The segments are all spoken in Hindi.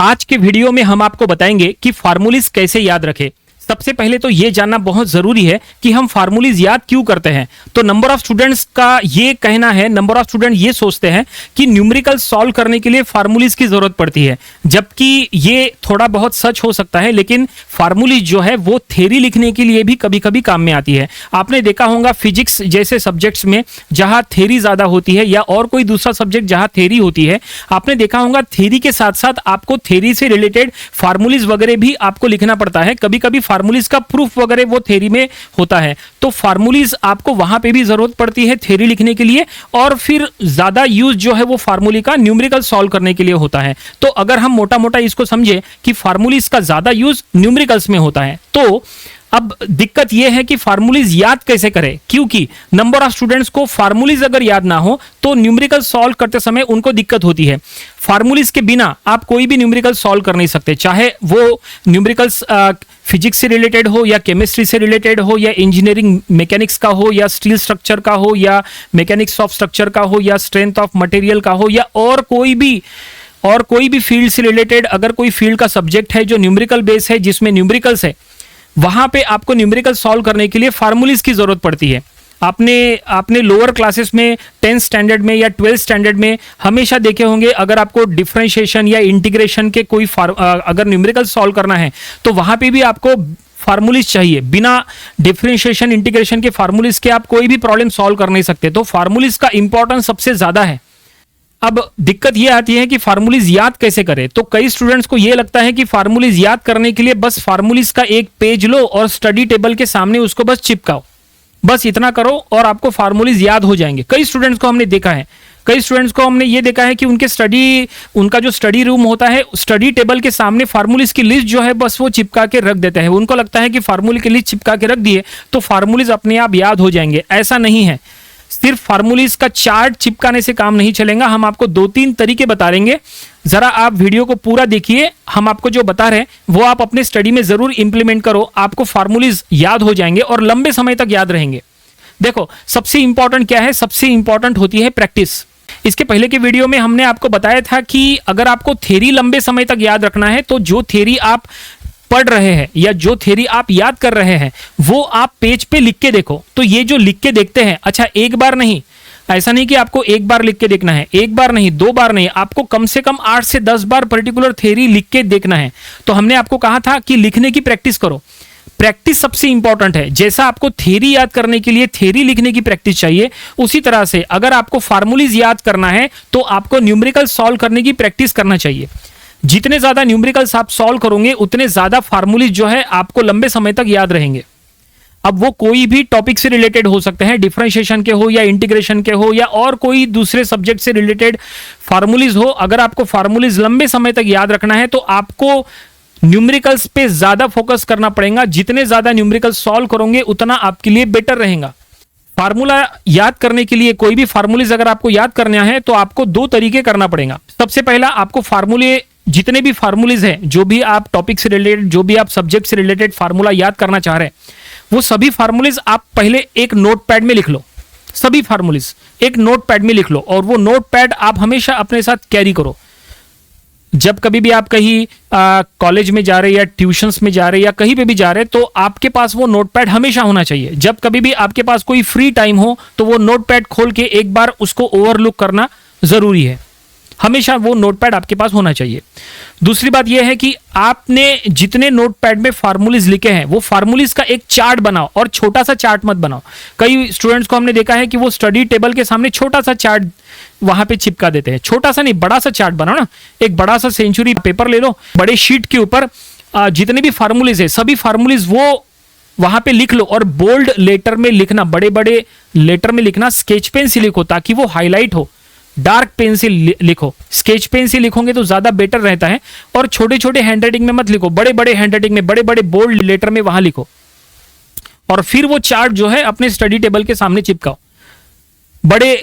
आज के वीडियो में हम आपको बताएंगे कि फार्मूलीज कैसे याद रखें। सबसे पहले तो ये जानना बहुत जरूरी है कि हम फार्मूलीज याद क्यों करते हैं। तो नंबर ऑफ स्टूडेंट्स का ये कहना है, नंबर ऑफ स्टूडेंट ये सोचते हैं कि न्यूमेरिकल सॉल्व करने के लिए फार्मूलीज की जरूरत पड़ती है, जबकि ये थोड़ा बहुत सच हो सकता है, लेकिन फार्मूलीज जो है वो थ्योरी लिखने के लिए भी कभी कभी काम में आती है। आपने देखा होगा फिजिक्स जैसे सब्जेक्ट्स में जहां थ्योरी ज्यादा होती है या और कोई दूसरा सब्जेक्ट जहां थ्योरी होती है, आपने देखा होगा थ्योरी के साथ साथ आपको थ्योरी से रिलेटेड फार्मूलीज वगैरह भी आपको लिखना पड़ता है। कभी कभी फार्मूलीज का प्रूफ वगैरह वो थ्योरी में होता है, तो फार्मूलीज आपको वहां पे भी जरूरत पड़ती है थ्योरी लिखने के लिए, और फिर ज्यादा यूज जो है वो फार्मूले का न्यूमेरिकल सॉल्व करने के लिए होता है। तो अगर हम मोटा मोटा इसको समझे कि फार्मूलीज का ज्यादा यूज न्यूमेरिकल्स में होता है, तो अब दिक्कत यह है कि फार्मूलीज याद कैसे करें, क्योंकि नंबर ऑफ स्टूडेंट्स को फार्मूलीज अगर याद ना हो तो न्यूमेरिकल सॉल्व करते समय उनको दिक्कत होती है। फार्मूलीज के बिना आप कोई भी न्यूमेरिकल सॉल्व कर नहीं सकते, चाहे वो न्यूमेरिकल्स फिजिक्स से रिलेटेड हो या केमिस्ट्री से रिलेटेड हो या इंजीनियरिंग मैकेनिक्स का हो या स्टील स्ट्रक्चर का हो या मैकेनिक्स ऑफ स्ट्रक्चर का हो या स्ट्रेंथ ऑफ मटेरियल का हो या और कोई भी फील्ड से रिलेटेड अगर कोई फील्ड का सब्जेक्ट है जो न्यूमेरिकल बेस है, जिसमें न्यूमेरिकल्स है, वहां पे आपको न्यूमेरिकल सॉल्व करने के लिए फार्मूलीज की जरूरत पड़ती है। आपने लोअर क्लासेस में 10th स्टैंडर्ड में या 12th स्टैंडर्ड में हमेशा देखे होंगे, अगर आपको डिफरेंशिएशन या इंटीग्रेशन के कोई अगर न्यूमेरिकल सॉल्व करना है तो वहां पे भी आपको फार्मूलीज चाहिए। बिना डिफरेंशिएशन इंटीग्रेशन के फार्मूलीज के आप कोई भी प्रॉब्लम सॉल्व कर नहीं सकते, तो फार्मूलीज का इंपॉर्टेंस सबसे ज्यादा है। अब दिक्कत यह आती है कि फार्मूलीज याद कैसे करें। तो कई स्टूडेंट्स को यह लगता है कि फार्मूलीज याद करने के लिए बस फार्मूलीज का एक पेज लो और स्टडी टेबल के सामने उसको बस चिपकाओ, बस इतना करो और आपको फार्मूलीज याद हो जाएंगे। कई स्टूडेंट्स को हमने देखा है, कई स्टूडेंट्स को हमने ये देखा है कि उनका जो स्टडी रूम होता है, स्टडी टेबल के सामने फार्मूलीज की लिस्ट जो है बस वो चिपका के रख देते हैं। उनको लगता है कि फार्मूले की लिस्ट चिपका के रख दिए तो फार्मूलीज अपने आप याद हो जाएंगे। ऐसा नहीं है, सिर्फ फार्मूलीज का चार्ट चिपकाने से काम नहीं चलेगा। हम आपको 2-3 तरीके बता देंगे, जरा आप वीडियो को पूरा देखिए। हम आपको जो बता रहे हैं वो आप अपने स्टडी में जरूर इंप्लीमेंट करो, आपको फार्मूलीज याद हो जाएंगे और लंबे समय तक याद रहेंगे। देखो, सबसे इंपॉर्टेंट क्या है? सबसे इंपॉर्टेंट होती है प्रैक्टिस। इसके पहले के वीडियो में हमने आपको बताया था कि अगर आपको थ्योरी लंबे समय तक याद रखना है तो जो थ्योरी आप पढ़ रहे हैं या जो थ्योरी आप याद कर रहे हैं वो आप पेज पे लिख के देखो। तो ये जो लिख के देखते हैं, अच्छा एक बार नहीं, ऐसा नहीं कि आपको एक बार लिख के देखना है, एक बार नहीं, 2 बार नहीं, आपको कम से कम 8 से 10 बार पर्टिकुलर थ्योरी लिख के देखना है। तो हमने आपको कहा था कि लिखने की प्रैक्टिस करो। प्रैक्टिस सबसे इंपॉर्टेंट है। जैसा आपको थ्योरी याद करने के लिए थ्योरी लिखने की प्रैक्टिस चाहिए, उसी तरह से अगर आपको फार्मूलीज याद करना है तो आपको न्यूमेरिकल सॉल्व करने की प्रैक्टिस करना चाहिए। जितने ज्यादा न्यूमेरिकल्स आप सॉल्व करोगे उतने ज्यादा फार्मूलीज जो है आपको लंबे समय तक याद रहेंगे। अब वो कोई भी टॉपिक से रिलेटेड हो सकते हैं, डिफरेंशिएशन के हो या इंटीग्रेशन के हो या और कोई दूसरे सब्जेक्ट से रिलेटेड फार्मूलीज हो। अगर आपको फार्मूलीज लंबे समय तक याद रखना है तो आपको न्यूमेरिकल्स पे ज्यादा फोकस करना पड़ेगा। जितने ज्यादा न्यूमेरिकल सॉल्व करोगे उतना आपके लिए बेटर रहेगा। फार्मूला याद करने के लिए, कोई भी फार्मूलीज अगर आपको याद करना है तो आपको 2 तरीके करना पड़ेगा। सबसे पहला, आपको फार्मूले, जितने भी फार्मूलीज हैं, जो भी आप टॉपिक से रिलेटेड, जो भी आप सब्जेक्ट से रिलेटेड फार्मूला याद करना चाह रहे हैं, वो सभी फार्मूलीज आप पहले एक नोटपैड में लिख लो। सभी फार्मूलीज एक नोटपैड में लिख लो और वो नोटपैड आप हमेशा अपने साथ कैरी करो। जब कभी भी आप कहीं कॉलेज में जा रहे या ट्यूशंस में जा रहे या कहीं पे भी जा रहे, तो आपके पास वो नोटपैड हमेशा होना चाहिए। जब कभी भी आपके पास कोई फ्री टाइम हो तो वो नोटपैड खोल के एक बार उसको ओवरलुक करना जरूरी है। हमेशा वो नोटपैड आपके पास होना चाहिए। दूसरी बात यह है कि आपने जितने नोटपैड में फार्मूलीज लिखे हैं वो फार्मूलीज का एक चार्ट बनाओ, और छोटा सा चार्ट मत बनाओ। कई स्टूडेंट्स को हमने देखा है कि वो स्टडी टेबल के सामने छोटा सा चार्ट वहां पे चिपका देते हैं। छोटा सा नहीं, बड़ा सा चार्ट बनाओ ना। एक बड़ा सा सेंचुरी पेपर ले लो, बड़े शीट के ऊपर जितने भी फार्मूलीज है सभी फार्मूलीज वो वहां पे लिख लो, और बोल्ड लेटर में लिखना, बड़े बड़े लेटर में लिखना। स्केच पेन से लिखो ताकि वो हाईलाइट हो। डार्क पेन से लिखो, स्केच पेन से लिखोगे तो ज्यादा बेटर रहता है। और छोटे छोटे हैंडराइटिंग में मत लिखो, बड़े बड़े हैंडराइटिंग में, बड़े बड़े बोल्ड लेटर में वहां लिखो। और फिर वो चार्ट जो है अपने स्टडी टेबल के सामने चिपकाओ। बड़े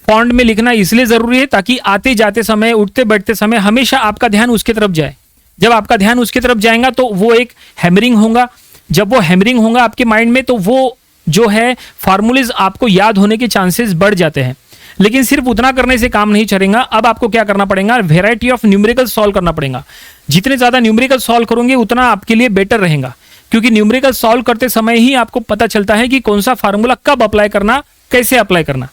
फॉन्ट में लिखना इसलिए जरूरी है ताकि आते जाते समय, उठते बैठते समय हमेशा आपका ध्यान उसके तरफ जाए। जब आपका ध्यान उसके तरफ जाएगा तो वो एक हैमरिंग होगा। जब वो हैमरिंग होगा आपके माइंड में, तो वो जो है फार्मूलीज आपको याद होने के चांसेस बढ़ जाते हैं। लेकिन सिर्फ उतना करने से काम नहीं चलेगा। अब आपको क्या करना पड़ेगा, वेराइटी ऑफ न्यूमेरिकल सॉल्व करना पड़ेगा। जितने ज्यादा न्यूमेरिकल सॉल्व करोगे उतना आपके लिए बेटर रहेगा, क्योंकि न्यूमेरिकल सॉल्व करते समय ही आपको पता चलता है कि कौन सा फार्मूला कब अप्लाई करना, कैसे अप्लाई करना।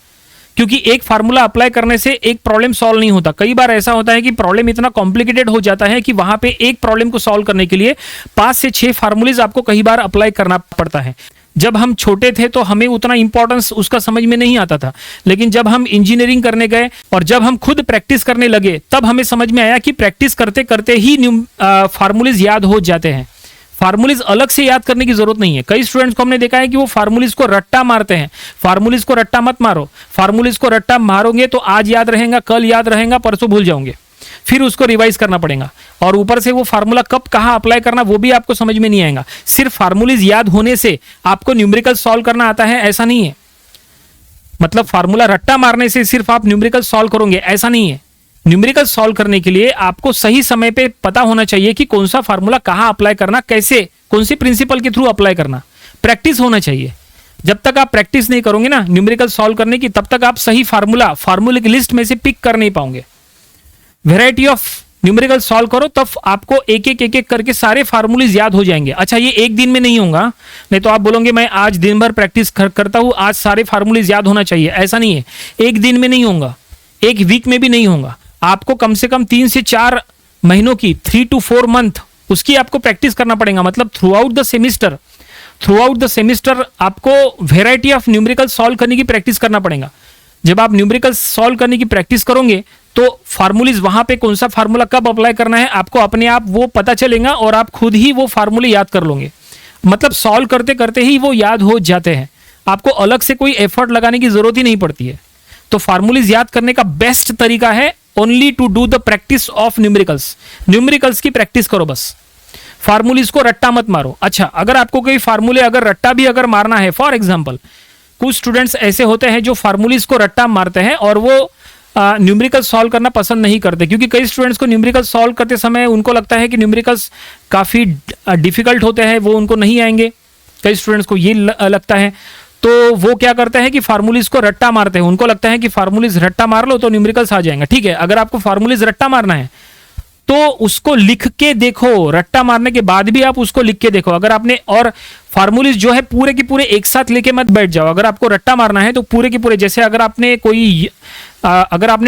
क्योंकि एक फार्मूला अप्लाई करने से एक प्रॉब्लम सॉल्व नहीं होता। कई बार ऐसा होता है कि प्रॉब्लम इतना कॉम्प्लिकेटेड हो जाता है कि वहां पे एक प्रॉब्लम को सॉल्व करने के लिए 5 से 6 फार्मूलेज आपको कई बार अप्लाई करना पड़ता है। जब हम छोटे थे तो हमें उतना इंपॉर्टेंस उसका समझ में नहीं आता था, लेकिन जब हम इंजीनियरिंग करने गए और जब हम खुद प्रैक्टिस करने लगे तब हमें समझ में आया कि प्रैक्टिस करते करते ही फार्मूलेज याद हो जाते हैं। फार्मूलेज अलग से याद करने की जरूरत नहीं है। कई स्टूडेंट्स को हमने देखा है कि वो फार्मूलेज को रट्टा मारते हैं। फार्मूलेज को रट्टा मत मारो। फार्मूलेज को रट्टा मारोगे तो आज याद रहेगा, कल याद रहेगा, परसों भूल जाओगे, फिर उसको रिवाइज करना पड़ेगा। और ऊपर से वो फार्मूला कब कहाँ अप्लाई करना वो भी आपको समझ में नहीं आएगा। सिर्फ फार्मूलेज याद होने से आपको न्यूमेरिकल सॉल्व करना आता है ऐसा नहीं है। मतलब फार्मूला रट्टा मारने से सिर्फ आप न्यूमेरिकल सॉल्व करोगे ऐसा नहीं है। न्यूमेरिकल सॉल्व करने के लिए आपको सही समय पे पता होना चाहिए कि कौन सा फार्मूला कहाँ अप्लाई करना, कैसे, कौन सी प्रिंसिपल के थ्रू अप्लाई करना। प्रैक्टिस होना चाहिए। जब तक आप प्रैक्टिस नहीं करोगे ना न्यूमेरिकल सॉल्व करने की, तब तक आप सही फार्मूले की लिस्ट में से पिक कर नहीं पाओगे। वेराइटी ऑफ न्यूमेरिकल सॉल्व करो, तब आपको एक एक करके सारे फार्मूलेज याद हो जाएंगे। अच्छा, ये एक दिन में नहीं होगा, नहीं तो आप बोलोगे मैं आज दिन भर प्रैक्टिस करता हूं, आज सारे फार्मूलेज याद होना चाहिए। ऐसा नहीं है। एक दिन में नहीं होगा, एक वीक में भी नहीं होगा। आपको कम से कम 3 से 4 महीनों की, 3 to 4 मंथ उसकी आपको प्रैक्टिस करना पड़ेगा। मतलब थ्रू आउट द सेमिस्टर आपको वेराइटी ऑफ न्यूमेरिकल सॉल्व करने की प्रैक्टिस करना पड़ेगा। जब आप न्यूमेरिकल सॉल्व करने की प्रैक्टिस करोगे तो फार्मूलेज वहां पे कौन सा फार्मूला कब अप्लाई करना है आपको अपने आप वो पता चलेगा और आप खुद ही वो फार्मूले याद कर लोगे। मतलब सॉल्व करते करते ही वो याद हो जाते हैं। आपको अलग से कोई एफर्ट लगाने की जरूरत ही नहीं पड़ती है। तो फार्मूलेज याद करने का बेस्ट तरीका है only to do the practice of numericals की प्रैक्टिस करो बस। फार्मूलेज को रट्टा मत मारो। अच्छा, अगर आपको कोई फार्मूले अगर रट्टा भी अगर मारना है, फॉर एग्जांपल कुछ स्टूडेंट्स ऐसे होते हैं जो फार्मूलेज को रट्टा मारते हैं और वो न्यूमेरिकल सॉल्व करना पसंद नहीं करते, क्योंकि कई स्टूडेंट्स को न्यूमेरिकल सॉल्व करते समय उनको लगता है कि न्यूमेरिकल्स काफ़ी डिफिकल्ट होते हैं, वो उनको नहीं आएंगे। कई स्टूडेंट्स को ये लगता है, तो वो क्या करते हैं कि फार्मूलेज को रट्टा मारते हैं। उनको लगता है कि फार्मूलेज रट्टा मार लो तो न्यूमेरिकल्स आ जाएंगे। ठीक है, अगर आपको फार्मूलेज रट्टा मारना है तो उसको लिख के देखो। रट्टा मारने के बाद भी आप उसको लिख के देखो। अगर आपने, और फार्मूलेज जो है पूरे के पूरे एक साथ लेके मत बैठ जाओ। अगर आपको रट्टा मारना है तो पूरे के पूरे, जैसे अगर आपने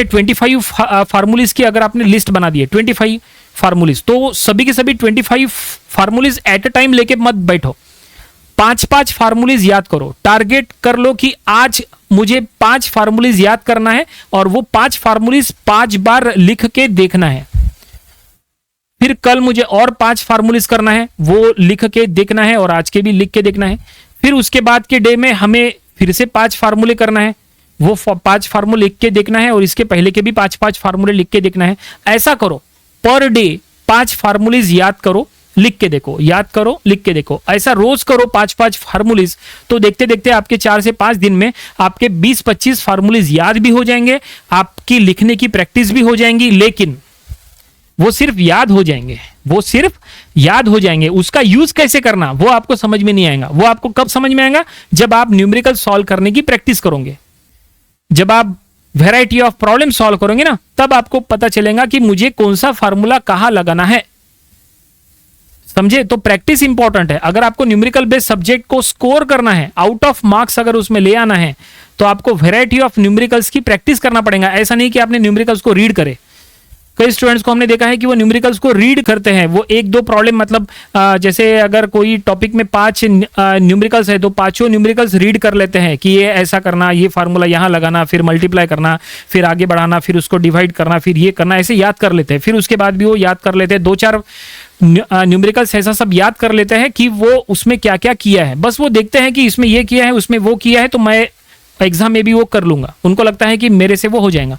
25 फार्मूलेज की अगर आपने लिस्ट बना दी है 25 फार्मूलेज, तो सभी के सभी 25 फार्मूलेज एट अ टाइम लेके मत बैठो। 5-5 फार्मूलेज याद करो। टारगेट कर लो कि आज मुझे 5 फार्मूलेज याद करना है और वो 5 फार्मूलेज 5 बार लिख के देखना है। फिर कल मुझे और 5 फार्मूलेज करना है, वो लिख के देखना है और आज के भी लिख के देखना है। फिर उसके बाद के डे में हमें फिर से 5 फार्मूले करना है, वो 5 फार्मूले लिख के देखना है और इसके पहले के भी 5-5 फार्मूले लिख के देखना है। ऐसा करो, पर डे 5 फार्मूलेज याद करो, लिख के देखो, याद करो, लिख के देखो। ऐसा रोज करो 5-5 फार्मूलेज, तो देखते देखते आपके 4 से 5 दिन में आपके 20-25 फार्मूलेज याद भी हो जाएंगे, आपकी लिखने की प्रैक्टिस भी हो जाएंगी। लेकिन वो सिर्फ याद हो जाएंगे, वो सिर्फ याद हो जाएंगे। उसका यूज कैसे करना वो आपको समझ में नहीं आएगा। वो आपको कब समझ में आएगा? जब आप न्यूमेरिकल सॉल्व करने की प्रैक्टिस करोगे, जब आप वैरायटी ऑफ प्रॉब्लम सॉल्व करोगे ना, तब आपको पता चलेगा कि मुझे कौन सा फार्मूला कहां लगाना है। समझे? तो प्रैक्टिस इंपॉर्टेंट है। अगर आपको न्यूमेरिकल बेस्ड सब्जेक्ट को स्कोर करना है, आउट ऑफ मार्क्स अगर उसमें ले आना है, तो आपको वैरायटी ऑफ न्यूमेरिकल्स की प्रैक्टिस करना पड़ेगा। ऐसा नहीं कि आपने न्यूमेरिकल्स को रीड करे। कई स्टूडेंट्स को हमने देखा है कि वो न्यूमेरिकल्स को रीड करते हैं। वो 1-2 प्रॉब्लम, मतलब जैसे अगर कोई टॉपिक में 5 न्यूमेरिकल्स है तो 5 न्यूमेरिकल्स रीड कर लेते हैं कि ये ऐसा करना, ये फार्मूला यहाँ लगाना, फिर मल्टीप्लाई करना, फिर आगे बढ़ाना, फिर उसको डिवाइड करना, फिर ये करना, ऐसे याद कर लेते हैं। फिर उसके बाद भी वो याद कर लेते हैं 2-4 न्यूमेरिकल्स ऐसा सब याद कर लेते हैं कि वो उसमें क्या क्या किया है। बस वो देखते हैं कि इसमें ये किया है, उसमें वो किया है, तो मैं एग्जाम में भी वो कर लूंगा। उनको लगता है कि मेरे से वो हो जाएगा।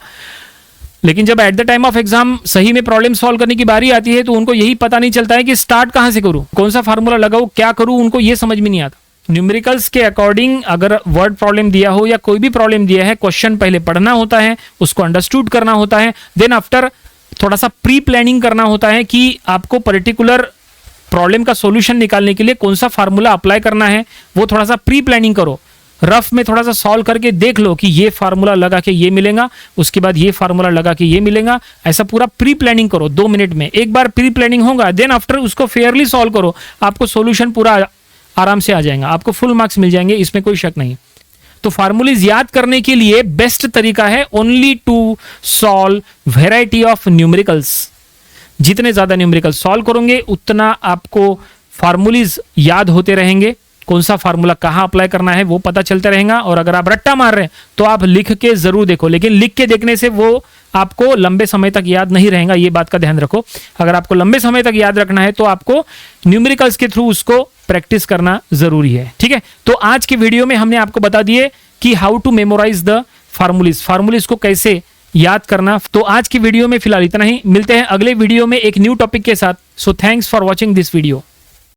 लेकिन जब at the time of exam सही में प्रॉब्लम सॉल्व करने की बारी आती है तो उनको यही पता नहीं चलता है कि स्टार्ट कहां से करूं, कौन सा फार्मूला लगाऊं, क्या करूं, उनको ये समझ में नहीं आता। न्यूमेरिकल्स के अकॉर्डिंग अगर वर्ड प्रॉब्लम दिया हो या कोई भी प्रॉब्लम दिया है, क्वेश्चन पहले पढ़ना होता है, उसको अंडरस्टूड करना होता है, देन आफ्टर थोड़ा सा प्री प्लानिंग करना होता है कि आपको पर्टिकुलर प्रॉब्लम का सॉल्यूशन निकालने के लिए कौन सा फार्मूला अप्लाई करना है, वो थोड़ा सा प्री प्लानिंग करो। रफ में थोड़ा सा सॉल्व करके देख लो कि ये फार्मूला लगा के ये मिलेगा, उसके बाद ये फार्मूला लगा के ये मिलेगा। ऐसा पूरा प्री प्लानिंग करो 2 मिनट में। एक बार प्री प्लानिंग होगा, देन आफ्टर उसको फेयरली सॉल्व करो, आपको सॉल्यूशन पूरा आराम से आ जाएगा, आपको फुल मार्क्स मिल जाएंगे, इसमें कोई शक नहीं। तो फार्मूलीज याद करने के लिए बेस्ट तरीका है only to solve variety of numericals. जितने ज्यादा न्यूमेरिकल सॉल्व करोगे उतना आपको फार्मूलीज याद होते रहेंगे, कौन सा फार्मूला कहाँ अप्लाई करना है वो पता चलता रहेगा। और अगर आप रट्टा मार रहे हैं तो आप लिख के जरूर देखो, लेकिन लिख के देखने से वो आपको लंबे समय तक याद नहीं रहेगा, ये बात का ध्यान रखो। अगर आपको लंबे समय तक याद रखना है तो आपको न्यूमेरिकल्स के थ्रू उसको प्रैक्टिस करना जरूरी है, ठीक है। तो आज के वीडियो में हमने आपको बता दिए कि हाउ टू मेमोराइज द फार्मूलीज को कैसे याद करना। तो आज की वीडियो में फिलहाल इतना ही, मिलते हैं अगले वीडियो में एक न्यू टॉपिक के साथ। So thanks for watching this video.